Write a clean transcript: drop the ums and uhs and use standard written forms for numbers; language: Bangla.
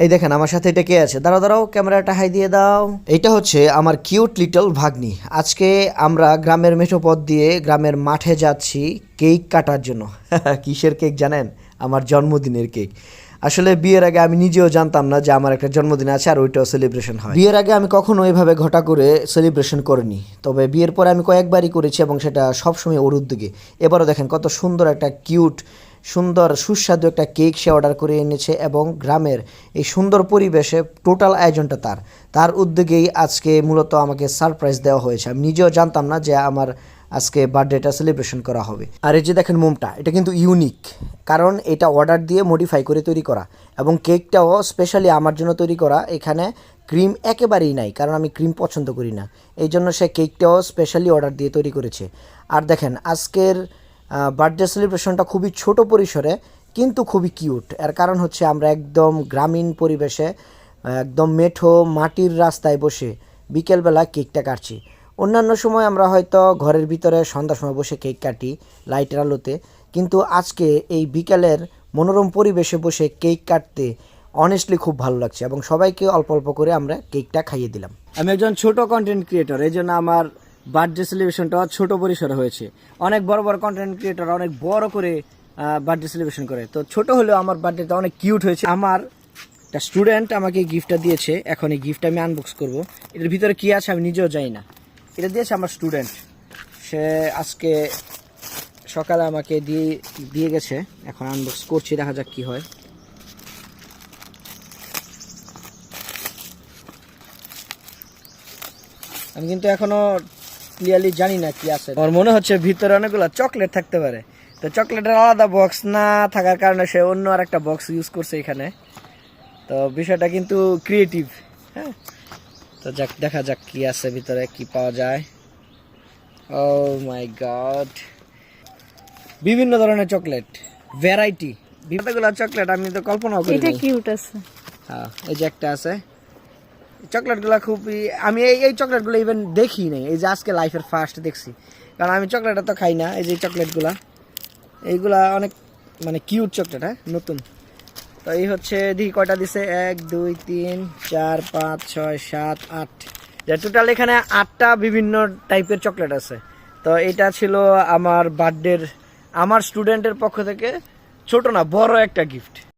এই দেখেন আমার সাথে এটা কে আছে, দাঁড়াও দাঁড়াও, ক্যামেরাটা হাই দিয়ে দাও। এটা হচ্ছে আমার কিউট লিটল ভাগ্নি। আজকে আমরা গ্রামের মেঠো পথ দিয়ে গ্রামের মাঠে যাচ্ছি কেক কাটার জন্য। কিসের কেক জানেন? আমার জন্মদিনের কেক। আসলে বিয়ের আগে আমি নিজেও জানতাম না যে আমার একটা জন্মদিন আছে আর ওইটাও সেলিব্রেশন হয়। বিয়ের আগে আমি কখনো এভাবে ঘটা করে সেলিব্রেশন করিনি, তবে বিয়ের পরে আমি কয়েকবারই করেছি এবং সেটা সবসময় ওর উদ্যোগে। এবারও দেখেন কত সুন্দর একটা কিউট সুন্দর সুস্বাদু একটা কেক সে অর্ডার করে এনেছে এবং গ্রামের এই সুন্দর পরিবেশে টোটাল আয়োজনটা তার উদ্যোগেই আজকে মূলত আমাকে সারপ্রাইজ দেওয়া হয়েছে। আমি নিজেও জানতাম না যে আমার আজকে বার্থডেটা সেলিব্রেশন করা হবে। আর এই যে দেখেন মোমটা, এটা কিন্তু ইউনিক, কারণ এটা অর্ডার দিয়ে মডিফাই করে তৈরি করা এবং কেকটাও স্পেশালি আমার জন্য তৈরি করা। এখানে ক্রিম একেবারেই নাই, কারণ আমি ক্রিম পছন্দ করি না, এই জন্য সে কেকটাও স্পেশালি অর্ডার দিয়ে তৈরি করেছে। আর দেখেন আজকের বার্থডে সেলিব্রেশনটা খুবই ছোট পরিসরে কিন্তু খুবই কিউট। এর কারণ হচ্ছে আমরা একদম গ্রামীণ পরিবেশে একদম মেঠো মাটির রাস্তায় বসে বিকেলবেলা কেকটা কাটছি। অন্যান্য সময় আমরা হয়তো ঘরের ভিতরে সন্ধ্যার সময় বসে কেক কাটি লাইটের আলোতে, কিন্তু আজকে এই বিকেলের মনোরম পরিবেশে বসে কেক কাটতে অনেস্টলি খুব ভালো লাগছে এবং সবাইকে অল্প অল্প করে আমরা কেকটা খাইয়ে দিলাম। আমি একজন ছোট কন্টেন্ট ক্রিয়েটর, এই জন্য আমার বার্থডে সেলিব্রেশনটা ছোট পরিসরে হয়েছে। অনেক বড় বড় কন্টেন্ট ক্রিয়েটর অনেক বড় করে বার্থডে সেলিব্রেশন করে, তো ছোট হলেও আমার বার্থডেটা অনেক কিউট হয়েছে। আমার একটা স্টুডেন্ট আমাকে গিফটটা দিয়েছে, এখন এই গিফটটা আমি আনবক্স করব। এর ভিতরে কি আছে আমি নিজেও জানি না, এটা দিয়েছে আমার স্টুডেন্ট। সে আজকে সকালে আমাকে দিয়ে গেছে, এখন আনবক্স করছি, দেখা যাক কি হয়। আমি কিন্তু এখনো ক্লিয়ারলি জানি না কি আছে। আমার মনে হচ্ছে ভিতরে অনেকগুলো চকলেট থাকতে পারে, তো চকলেটের আলাদা বক্স না থাকার কারণে সে অন্য আর একটা বক্স ইউজ করছে এখানে। তো বিষয়টা কিন্তু ক্রিয়েটিভ। হ্যাঁ, তো যাক, দেখা যাক কি আছে ভিতরে, কি পাওয়া যায়। ও মাই গড, বিভিন্ন ধরনের চকলেট, ভ্যারাইটি, বিভিন্নগুলো চকলেট আমি তো কল্পনাও করি। এটা কিউট আছে। হ্যাঁ, এই যে একটা আছে। চকলেটগুলো খুবই, আমি এই চকলেটগুলো ইভেন দেখি নাই, এই যে আজকে লাইফের ফার্স্ট দেখছি, কারণ আমি চকলেটটা তো খাই না। এই যে চকলেটগুলা, এইগুলা অনেক মানে কিউট চকলেট। হ্যাঁ, নতুন। তো এই হচ্ছে, দেখি কয়টা দিছে, 1 2 3 4 5 6 7 8, যে টোটাল এখানে 8টা বিভিন্ন টাইপের চকলেট আছে। তো এটা ছিল আমার বার্থডের, আমার স্টুডেন্টের পক্ষ থেকে ছোট না বড় একটা গিফট।